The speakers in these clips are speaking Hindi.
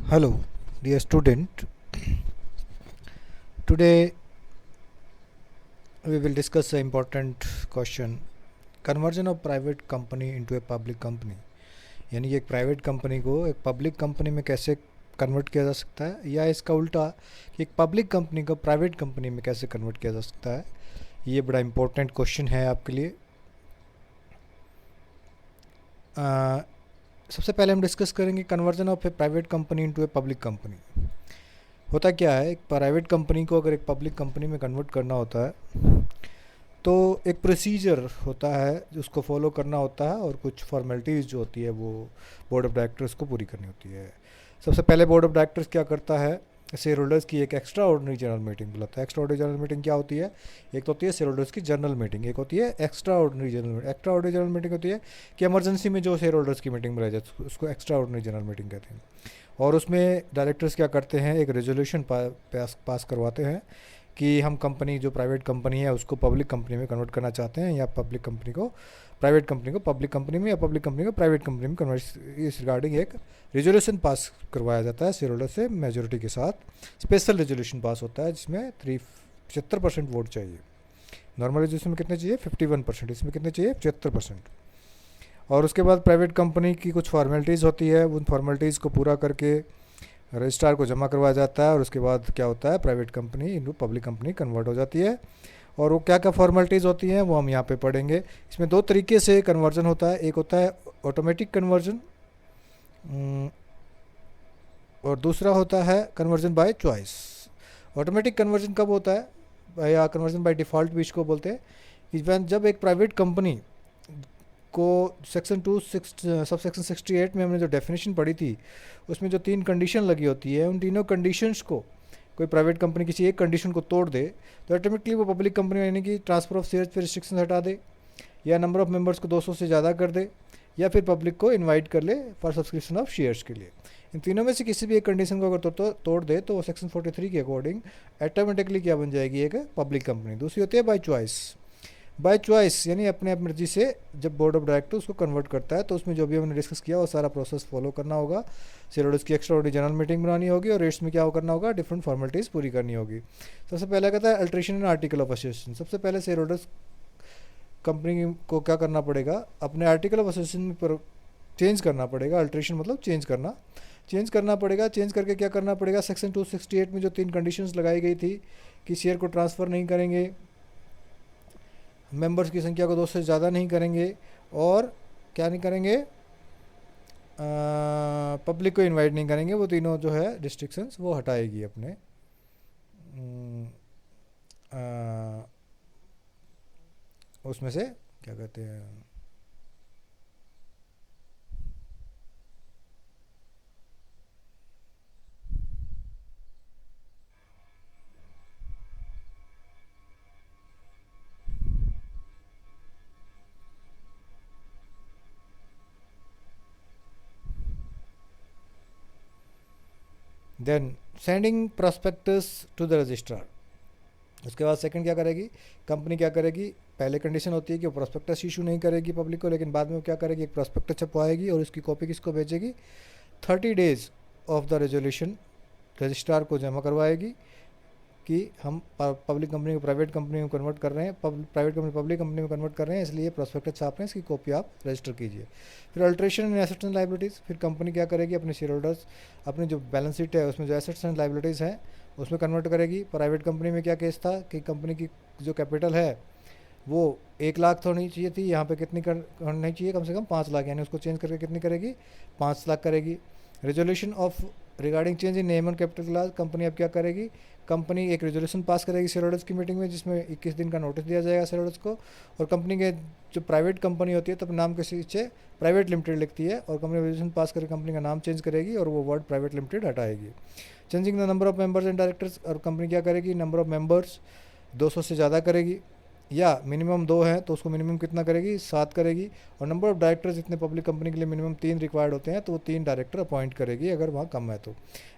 Hello, dear student. Today we will discuss an important question: conversion of private company into a public company. यानी कि एक प्राइवेट कंपनी को एक पब्लिक कंपनी में कैसे कन्वर्ट किया जा सकता है, या इसका उल्टा कि एक पब्लिक कंपनी को प्राइवेट कंपनी में कैसे कन्वर्ट किया जा सकता है। ये बड़ा इम्पोर्टेंट क्वेश्चन है आपके लिए। सबसे पहले हम डिस्कस करेंगे conversion of A private company into a public company. होता क्या है, एक प्राइवेट कंपनी को अगर एक पब्लिक कंपनी में कन्वर्ट करना होता है तो एक प्रोसीजर होता है जो उसको फॉलो करना होता है, और कुछ फॉर्मेलिटीज़ जो होती है वो बोर्ड ऑफ डायरेक्टर्स को पूरी करनी होती है। सबसे पहले बोर्ड ऑफ डायरेक्टर्स क्या करता है, शेयर होल्डर्स की एक एक्स्ट्रा ऑर्डिनरी जनरल मीटिंग बुलाता है। एक्स्ट्रा ऑर्डिनरी जनरल मीटिंग क्या होती है? एक तो होती है शेयर होल्डर्स की जनरल मीटिंग, एक होती है extra ordinary general meeting. Extra ordinary general meeting होती है कि इमरजेंसी में जो शेयर होल्डर्स की मीटिंग बुलाई जाती है उसको एक्स्ट्रा ऑर्डिनरी जनरल मीटिंग कहते हैं। और उसमें डायरेक्टर्स क्या करते हैं, एक रेजोल्यूशन पास करवाते हैं कि हम कंपनी जो प्राइवेट कंपनी है उसको पब्लिक कंपनी में कन्वर्ट करना चाहते हैं, या पब्लिक कंपनी को प्राइवेट कंपनी को पब्लिक कंपनी में, या पब्लिक कंपनी को प्राइवेट कंपनी में कन्वर्ट, इस रिगार्डिंग एक रेजोल्यूशन पास करवाया जाता है शेयर होल्डर से मेजोरिटी के साथ। स्पेशल रेजोल्यूशन पास होता है जिसमें 75% वोट चाहिए। नॉर्मल रेजोल्यूशन में कितने चाहिए? 51%। इसमें कितने चाहिए? 75%। और उसके बाद प्राइवेट कंपनी की कुछ फॉर्मेलिटीज़ होती है, उन फॉर्मेलिटीज़ को पूरा करके रजिस्ट्रार को जमा करवाया जाता है, और उसके बाद क्या होता है, private company into public company convert हो जाती है। और वो क्या क्या फॉर्मेलिटीज़ होती हैं वो हम यहाँ पे पढ़ेंगे। इसमें दो तरीके से कन्वर्जन होता है, एक होता है ऑटोमेटिक कन्वर्जन और दूसरा होता है conversion by choice. Automatic conversion कब होता है, या कन्वर्जन बाय डिफ़ॉल्ट भी इसको बोलते हैं, कि जब एक प्राइवेट कंपनी को सेक्शन 2 सब सेक्शन 68 में हमने जो डेफिनेशन पढ़ी थी उसमें जो 3 कंडीशन लगी होती है, उन तीनों कंडीशंस को कोई प्राइवेट कंपनी किसी एक कंडीशन को तोड़ दे तो ऑटोमेटिकली वो पब्लिक कंपनी यानी कि ट्रांसफ़र ऑफ शेयर्स पे रिस्ट्रिक्शन हटा दे, या नंबर ऑफ मेंबर्स को 200 से ज़्यादा कर दे, या फिर पब्लिक को इनवाइट कर ले फॉर सब्सक्रिप्शन ऑफ शेयर्स के लिए। इन तीनों में से किसी भी एक कंडीशन को अगर तोड़ दे तो वो सेक्शन 43 के अकॉर्डिंग ऑटोमेटिकली क्या बन जाएगी, एक पब्लिक कंपनी। दूसरी होती है बाय चॉइस। बाय चॉइस यानी अपने आप मर्जी से जब बोर्ड ऑफ डायरेक्टर उसको कन्वर्ट करता है तो उसमें जो भी हमने डिस्कस किया वो सारा प्रोसेस फॉलो करना होगा। शेयर होल्डर्स की एक्स्ट्रा ऑर्डिनरी जनरल मीटिंग बनानी होगी, और रेट्स में क्या करना होगा, डिफरेंट फॉर्मेलिटीज़ पूरी करनी होगी। सबसे पहले कहता है alteration in article of association. सबसे पहले शेयर होल्डर्स कंपनी को क्या करना पड़ेगा, अपने आर्टिकल ऑफ एसोसिएशन पर चेंज करना पड़ेगा। अल्ट्रेशन मतलब चेंज करना, चेंज करना पड़ेगा। चेंज करके क्या करना पड़ेगा, सेक्शन 268 में जो 3 कंडीशंस लगाई गई थी कि शेयर को ट्रांसफ़र नहीं करेंगे, मेंबर्स की संख्या को 200 से ज़्यादा नहीं करेंगे, और क्या नहीं करेंगे, पब्लिक को इनवाइट नहीं करेंगे, वो तीनों जो है रिस्ट्रिक्शंस वो हटाएगी अपने उसमें से, क्या कहते हैं, then sending prospectus to the registrar. उसके बाद सेकंड क्या करेगी कंपनी, क्या करेगी, पहले कंडीशन होती है कि वो प्रोस्पेक्टस इशू नहीं करेगी पब्लिक को, लेकिन बाद में वो क्या करेगी, एक प्रोस्पेक्टस छपवाएगी और उसकी कॉपी किसको भेजेगी, 30 days of the resolution registrar को जमा करवाएगी कि हम पब्लिक कंपनी को प्राइवेट कंपनी में कन्वर्ट कर रहे हैं, प्राइवेट कंपनी पब्लिक कंपनी में कन्वर्ट कर रहे हैं, इसलिए प्रोस्पेक्टस छाप रहे हैं, इसकी कॉपी आप रजिस्टर कीजिए। फिर alteration in assets and liabilities. फिर कंपनी क्या करेगी, अपने शेयर होल्डर्स अपनी जो बैलेंस शीट है उसमें जो एसेट्स एंड लाइबिलिटीज़ हैं उसमें कन्वर्ट करेगी। प्राइवेट कंपनी में क्या केस था कि कंपनी की जो कैपिटल है वो 1 लाख होनी चाहिए थी, यहाँ पे कितनी करनी चाहिए, कम से कम 5 लाख, यानी उसको चेंज करके कितनी करेगी, 5 लाख करेगी। Resolution of regarding change in name and capital class. Company अब क्या करेगी, कंपनी एक रेजोल्यूशन पास करेगी शेयर होल्डर्स की मीटिंग में जिसमें 21 दिन का नोटिस दिया जाएगा शेयर होल्डर्स को। और कंपनी के जो प्राइवेट कंपनी होती है तो अपने नाम के पीछे प्राइवेट लिमिटेड लिखती है, और कंपनी रेजोल्यूशन पास करके कंपनी का नाम चेंज करेगी और वो वर्ड प्राइवेट लिमिटेड हटाएगी। Changing the number of members and directors. और कंपनी क्या करेगी, नंबर ऑफ मेंबर्स 200 से ज़्यादा करेगी, या मिनिमम 2 हैं तो उसको मिनिमम कितना करेगी, 7 करेगी। और नंबर ऑफ डायरेक्टर्स जितने पब्लिक कंपनी के लिए मिनिमम 3 रिक्वायर्ड होते हैं तो वो 3 डायरेक्टर अपॉइंट करेगी अगर वहाँ कम है तो।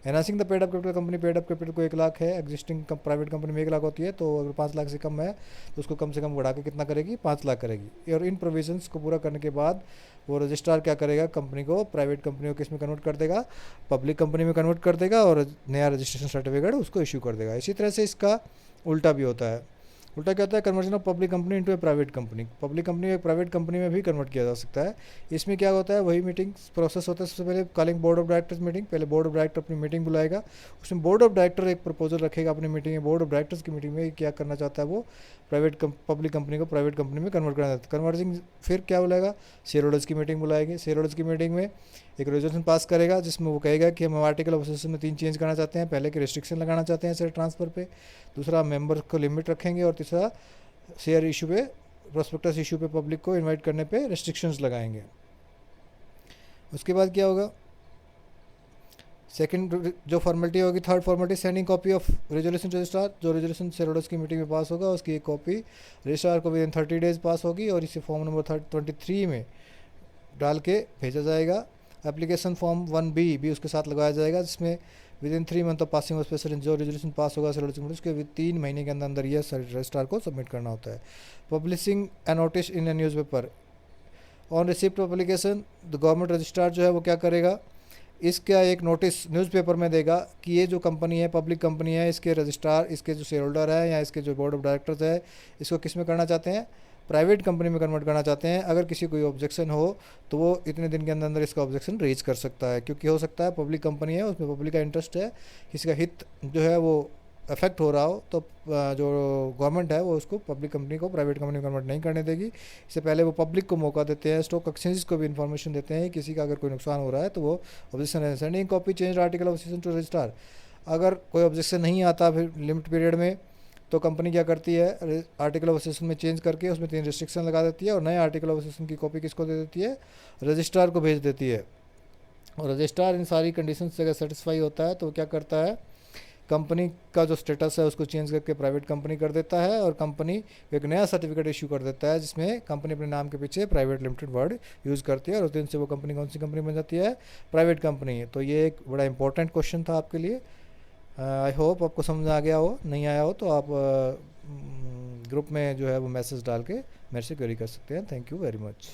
Enhancing the paid up capital, company paid up capital को 1 लाख है, एग्जिस्टिंग प्राइवेट कंपनी में 1 लाख होती है, तो अगर 5 लाख से कम है तो उसको कम से कम बढ़ा के कितना करेगी, 5 लाख करेगी। और इन प्रोविजंस को पूरा करने के बाद वो रजिस्ट्रार क्या करेगा, कंपनी को प्राइवेट कंपनी को किस में कन्वर्ट कर देगा, पब्लिक कंपनी में कन्वर्ट कर देगा और नया रजिस्ट्रेशन सर्टिफिकेट उसको इशू कर देगा। इसी तरह से इसका उल्टा भी होता है। उल्टा क्या होता है, conversion of public company into A private company, public company एक प्राइवेट कंपनी में भी कन्वर्ट किया जा सकता है। इसमें क्या होता है, वही मीटिंग प्रोसेस होता है। सबसे पहले calling board of directors meeting, पहले बोर्ड ऑफ डायरेक्टर अपनी मीटिंग बुलाएगा, उसमें बोर्ड ऑफ डायरेक्टर एक प्रपोजल रखेगा अपनी मीटिंग में। बोर्ड ऑफ डायरेक्टर्स की मीटिंग में क्या करना चाहता है वो, पब्लिक कंपनी को प्राइवेट कंपनी में कन्वर्ट करना चाहता है। कन्वर्जिंग फिर क्या बुलाएगा, शेयर होल्डर्स की मीटिंग बुलाएंगे। शेयर होल्डर्स की मीटिंग में एक रेजोल्यूशन पास करेगा जिसमें वो कहेगा कि हम आर्टिकल ऑफ एसोसिएशन में 3 चेंज करना चाहते हैं। पहले कि रिस्ट्रिक्शन लगाना चाहते हैं शेयर ट्रांसफ़र पे, दूसरा मेंबर को लिमिट रखेंगे, और तीसरा शेयर इशू पे, प्रोस्पेक्टस इशू पे पब्लिक को इनवाइट करने पे रिस्ट्रिक्शंस लगाएंगे। उसके बाद क्या होगा, सेकंड जो फॉर्मेलिटी होगी, third formality sending copy of resolution registrar, जो रेजोल्यूशन शेयर होल्डर्स की मीटिंग में पास होगा उसकी एक कॉपी रजिस्ट्रार को विद इन 30 डेज पास होगी और इसे फॉर्म नंबर 23 में डाल के भेजा जाएगा। एप्लीकेशन फॉर्म 1B भी उसके साथ लगाया जाएगा जिसमें with in 3 month of passing of special जो रेजोल्यूशन पास होगा उसके विद 3 महीने के अंदर अंदर यह रजिस्ट्रार को सबमिट करना होता है। Publishing A notice in A newspaper on receipt of application, the government registrar जो है वो क्या करेगा, इसका एक नोटिस न्यूज़पेपर में देगा कि ये जो कंपनी है पब्लिक कंपनी है, इसके रजिस्ट्रार, इसके जो शेयर होल्डर है या इसके जो बोर्ड ऑफ डायरेक्टर्स है, इसको किस में करना चाहते हैं, प्राइवेट कंपनी में कन्वर्ट करना चाहते हैं। अगर किसी कोई ऑब्जेक्शन हो तो वो इतने दिन के अंदर अंदर इसका ऑब्जेक्शन रेज कर सकता है, क्योंकि हो सकता है पब्लिक कंपनी है उसमें पब्लिक का इंटरेस्ट है, किसी का हित जो है वो अफेक्ट हो रहा हो, तो जो गवर्नमेंट है वो उसको पब्लिक कंपनी को प्राइवेट कंपनी में कन्वर्ट नहीं करने देगी। इससे पहले वो पब्लिक को मौका देते हैं, स्टॉक एक्सचेंजेस को भी इन्फॉर्मेशन देते हैं किसी का अगर कोई नुकसान हो रहा है तो वो objection sending copy change article of association to registrar. अगर कोई ऑब्जेक्शन नहीं आता फिर लिमिट पीरियड में तो कंपनी क्या करती है, आर्टिकल ऑफ एसोसिएशन में चेंज करके उसमें 3 रिस्ट्रिक्शन लगा देती है और नए आर्टिकल ऑफ एसोसिएशन की कॉपी किसको दे देती है, रजिस्ट्रार को भेज देती है। और रजिस्ट्रार इन सारी कंडीशन से अगर सेटिस्फाई होता है तो क्या करता है, कंपनी का जो स्टेटस है उसको चेंज करके प्राइवेट कंपनी कर देता है और कंपनी एक नया सर्टिफिकेट इशू कर देता है जिसमें कंपनी अपने नाम के पीछे प्राइवेट लिमिटेड वर्ड यूज़ करती है और उस दिन से वो कंपनी कौन सी कंपनी बन जाती है, प्राइवेट कंपनी। तो ये एक बड़ा इंपॉर्टेंट क्वेश्चन था आपके लिए। आई होप आपको समझ आ गया हो, नहीं आया हो तो आप ग्रुप में जो है वो मैसेज डाल के मेरे से क्वेरी कर सकते हैं। Thank you very much.